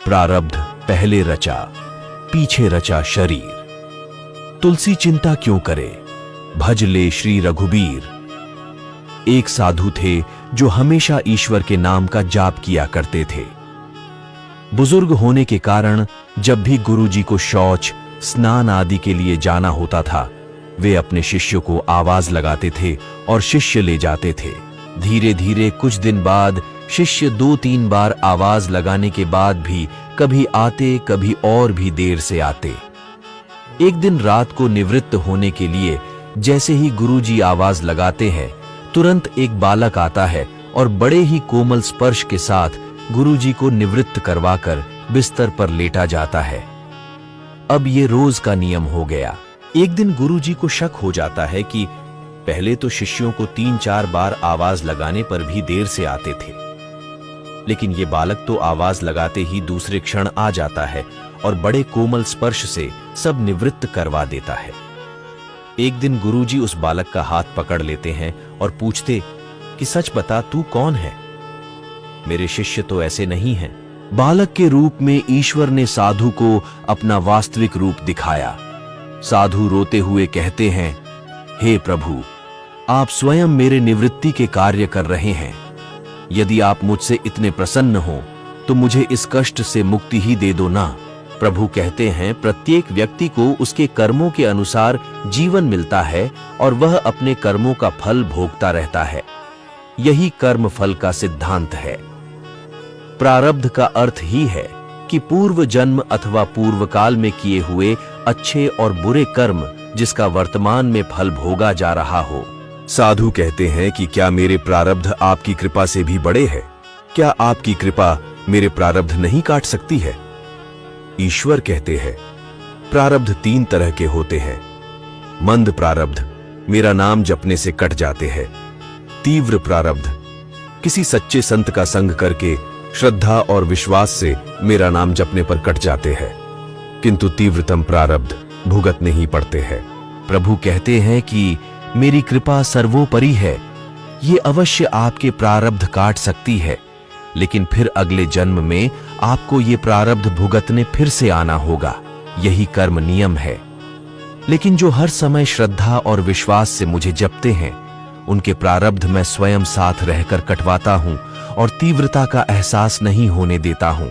प्रारब्ध पहले रचा, पीछे रचा शरीर। तुलसी चिंता क्यों करे, भज ले श्री रघुबीर। एक साधु थे जो हमेशा ईश्वर के नाम का जाप किया करते थे। बुजुर्ग होने के कारण जब भी गुरुजी को शौच, स्नान आदि के लिए जाना होता था, वे अपने शिष्यों को आवाज लगाते थे और शिष्य ले जाते थे। धीरे धीरे कुछ दिन बाद शिष्य 2-3 बार आवाज लगाने के बाद भी कभी आते, कभी और भी देर से आते। एक दिन रात को निवृत्त होने के लिए जैसे ही गुरुजी आवाज लगाते हैं, तुरंत एक बालक आता है और बड़े ही कोमल स्पर्श के साथ गुरुजी को निवृत्त करवाकर बिस्तर पर लेटा जाता है। अब ये रोज का नियम हो गया। एक दिन गुरुजी को शक हो जाता है कि पहले तो शिष्यों को 3-4 बार आवाज लगाने पर भी देर से आते थे, लेकिन ये बालक तो आवाज लगाते ही दूसरे क्षण आ जाता है और बड़े कोमल स्पर्श से सब निवृत्त करवा देता है। एक दिन गुरुजी उस बालक का हाथ पकड़ लेते हैं और पूछते कि सच बता, तू कौन है? मेरे शिष्य तो ऐसे नहीं हैं। बालक के रूप में ईश्वर ने साधु को अपना वास्तविक रूप दिखाया। साधु रोते हुए कहते हैं, हे प्रभु, आप स्वयं मेरे निवृत्ति के कार्य कर रहे हैं। यदि आप मुझसे इतने प्रसन्न हो तो मुझे इस कष्ट से मुक्ति ही दे दो ना। प्रभु कहते हैं, प्रत्येक व्यक्ति को उसके कर्मों के अनुसार जीवन मिलता है और वह अपने कर्मों का फल भोगता रहता है। यही कर्म फल का सिद्धांत है। प्रारब्ध का अर्थ ही है कि पूर्व जन्म अथवा पूर्व काल में किए हुए अच्छे और बुरे कर्म जिसका वर्तमान में फल भोगा जा रहा हो। साधु कहते हैं कि क्या मेरे प्रारब्ध आपकी कृपा से भी बड़े हैं? क्या आपकी कृपा मेरे प्रारब्ध नहीं काट सकती है? ईश्वर कहते हैं, प्रारब्ध 3 तरह के होते हैं। मंद प्रारब्ध मेरा नाम जपने से कट जाते हैं। तीव्र प्रारब्ध किसी सच्चे संत का संग करके श्रद्धा और विश्वास से मेरा नाम जपने पर कट जाते हैं, किंतु तीव्रतम प्रारब्ध भुगतने ही पड़ते हैं। प्रभु कहते हैं कि मेरी कृपा सर्वोपरि है। ये अवश्य आपके प्रारब्ध काट सकती है, लेकिन फिर अगले जन्म में आपको ये प्रारब्ध भुगतने फिर से आना होगा। यही कर्म नियम है। लेकिन जो हर समय श्रद्धा और विश्वास से मुझे जपते हैं, उनके प्रारब्ध मैं स्वयं साथ रहकर कटवाता हूं और तीव्रता का एहसास नहीं होने देता हूं।